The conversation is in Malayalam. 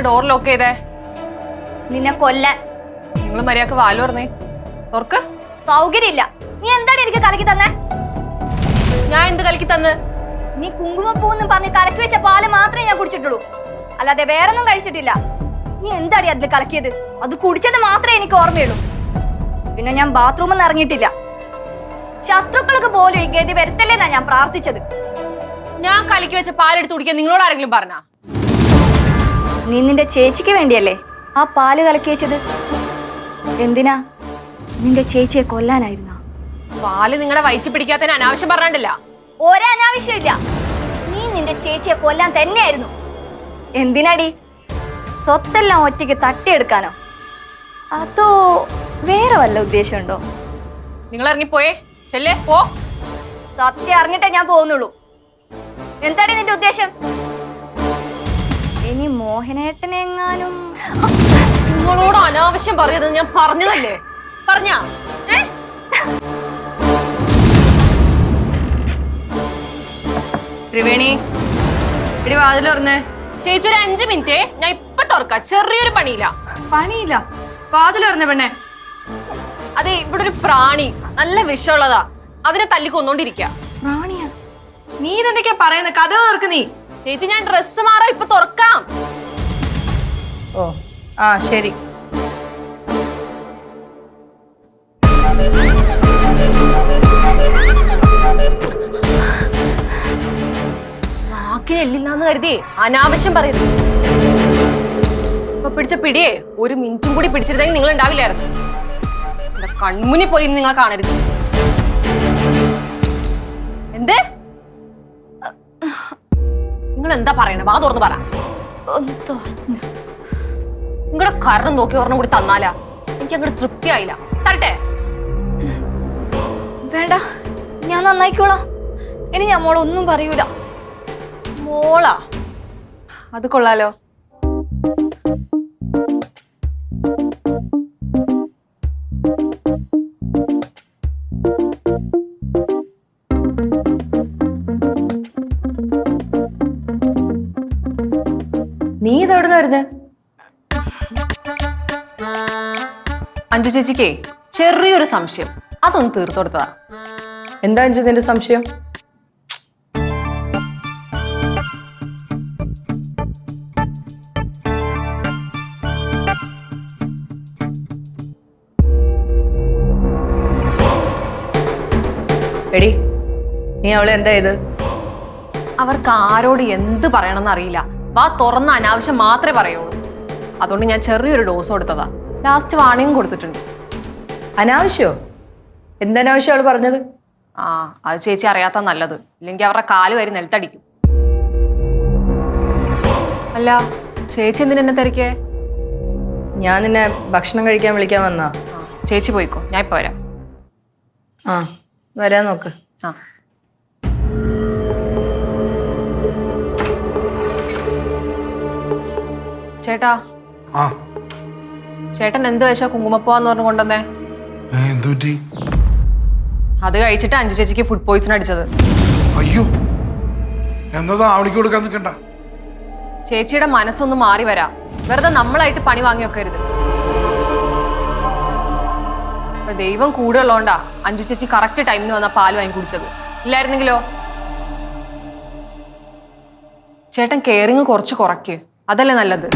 ഡോർ ലോക്ക് ചെയ്തേ? നിന്നെ കൊല്ലാൻ. നിങ്ങൾ മര്യാദക്ക് വാല് പറഞ്ഞേ. തുറക്ക്. സൗകര്യമില്ല. നീ എന്താണ് എനിക്ക് കലക്കി തന്നെ? ഞാൻ എന്ത് കലക്കി തന്ന്? നീ കുങ്കുമപ്പൂന്നും പറഞ്ഞ് കലക്കി വെച്ച പാല് മാത്രമേ ഞാൻ കുടിച്ചിട്ടുള്ളൂ, അല്ലാതെ വേറൊന്നും കഴിച്ചിട്ടില്ല. നീ എന്താടി അതിൽ കലക്കിയത്? അത് കുടിച്ചത് മാത്രമേ എനിക്ക് ഓർമ്മയുള്ളൂ. പിന്നെ ഞാൻ ബാത്റൂമിൽ നിന്ന് ഇറങ്ങിയിട്ടില്ല. ശത്രുക്കൾക്ക് പോലും ഈ ഗതി വരുത്തല്ലേന്നാ ഞാൻ പ്രാർത്ഥിച്ചത്. ഞാൻ കലക്കി വെച്ച പാലെടുത്ത് കുടിക്കാൻ നിങ്ങളോട് ആരെങ്കിലും പറഞ്ഞാ? നീ നിന്റെ ചേച്ചിക്ക് വേണ്ടിയല്ലേ ആ പാല് കലക്കി വെച്ചത്? എന്തിനാ? നിന്റെ ചേച്ചിയെ കൊല്ലാനായിരുന്ന? പാല് നിങ്ങളുടെ വയറ്റി പിടിക്കാത്തതിന് അനാവശ്യം പറഞ്ഞിട്ടില്ല. ഒരനാവശ്യമില്ല. നീ നിന്റെ ചേച്ചിയെ കൊല്ലാൻ തന്നെയായിരുന്നു. എന്തിനാടി? സ്വത്തെല്ലാം ഒറ്റയ്ക്ക് തട്ടിയെടുക്കാനോ? അതോ വേറെ വല്ല ഉദ്ദേശമുണ്ടോ? നിങ്ങൾ ഇറങ്ങിപ്പോയേ. ചെല്ലേ പോ. സത്യം അറിഞ്ഞിട്ടേ ഞാൻ പോകുന്നുള്ളൂ. എന്താടി നിന്റെ ഉദ്ദേശം? ഇനി മോഹനേട്ടനെങ്ങാനും? നിങ്ങളോട് അനാവശ്യം പറയത് ഞാൻ പറഞ്ഞതല്ലേ? പറഞ്ഞാ ത്രിവേണി, ഇടി വാതിൽ തുറന്നേ. ചേച്ചി ഒരു 5 മിനിറ്റേ, ഞാൻ ഇപ്പൊ തുറക്കാം. ചെറിയൊരു പണിയില്ല. പണിയില്ല, വാതിൽ തുറന്നേ പെണ്ണെ. അതെ, ഇവിടെ ഒരു പ്രാണി നല്ല വിഷമുള്ളതാ. അതിനെ തല്ലി കൊന്നോണ്ടിരിക്കാ. പ്രാണിയാ? നീ ഇതെന്തൊക്കെയാ പറയുന്നത്? കഥ തുറക്ക് നീ. ചേച്ചി ഞാൻ ഡ്രസ്സ് മാറാ, ഇപ്പൊ തുറക്കാം. ഓ ആ ശരി. നാക്കിന് എല്ലില്ലാന്ന് കരുതി അനാവശ്യം പറയരുത്. ഇപ്പൊ പിടിച്ച പിടിയേ 1 മിനിറ്റും കൂടി പിടിച്ചിരുന്നെങ്കിൽ നിങ്ങൾ ഉണ്ടാവില്ലായിരുന്നു. എന്റെ കൺമുന്നിൽ പോലും നിങ്ങൾ കാണരുത്. എന്ത്? നിങ്ങൾ എന്താ പറയണേ? വാ തുറന്ന് പറ. നിങ്ങളുടെ കാരണം നോക്കി ഒരെണ്ണം കൂടി തന്നാലാ എനിക്ക് അങ്ങോട്ട് തൃപ്തിയായില്ല. തരട്ടെ? വേണ്ട, ഞാൻ നന്നായിക്കോളാം. ഇനി ഞാൻ മോളൊന്നും പറയൂല. മോളാ? അത് കൊള്ളാലോ. നീ ഇതെവിടുന്ന വരുന്നേ? അഞ്ജു ചേച്ചിക്കേ ചെറിയൊരു സംശയം, അതൊന്ന് തീർത്തു കൊടുത്തതാ. എന്താ അഞ്ജു നിന്റെ സംശയം? എടി, നീ അവളെ എന്താ ഇത്? അവർക്ക് ആരോട് എന്ത് പറയണമെന്ന് അറിയില്ല. വാ തുറന്ന അനാവശ്യം മാത്രമേ പറയുള്ളൂ. അതുകൊണ്ട് ഞാൻ ചെറിയൊരു ഡോസ് കൊടുത്തതാ. ലാസ്റ്റ് വാണിംഗ് കൊടുത്തിട്ടുണ്ട്. അനാവശ്യോ? എന്തനാവശ്യം അവള് പറഞ്ഞത്? ആ, അത് ചേച്ചി അറിയാത്ത നല്ലത്. ഇല്ലെങ്കിൽ അവരുടെ കാല് വരി നിലത്തടിക്കും. അല്ല, ചേച്ചി എന്തിനാ എന്നെ തിരക്കേ? ഞാൻ നിന്നെ ഭക്ഷണം കഴിക്കാൻ വിളിക്കാൻ വന്നാ. ചേച്ചി പോയിക്കോ, ഞാൻ ഇപ്പൊ വരാം. ആ, വരാൻ നോക്ക്. ആ, ചേട്ടാ. ചേട്ടൻ എന്ത് വെച്ചാ കുങ്കുമപ്പൂവാന്ന് പറഞ്ഞു കൊണ്ടുവന്നേ? അത് കഴിച്ചിട്ട് അഞ്ജു ചേച്ചിക്ക് ഫുഡ് പോയിസൺ അടിച്ചത്. അയ്യോ, എന്നതാ അവളിക്ക് കൊടുക്കാൻ നിൽക്കണ്ട. ചേച്ചിയുടെ മനസ്സൊന്ന് മാറി വരാം. വെറുതെ നമ്മളായിട്ട് പണി വാങ്ങി വെക്കരുത്. അപ്പൊ ദൈവം കൂടെ ഉള്ളതുകൊണ്ടാ അഞ്ജു ചേച്ചി കറക്റ്റ് ടൈമിന് വന്ന പാല് വാങ്ങി കുടിച്ചത്. ഇല്ലായിരുന്നെങ്കിലോ? ചേട്ടൻ കെയറിങ് കുറച്ച് കുറയ്ക്ക്, അതല്ലേ നല്ലത്.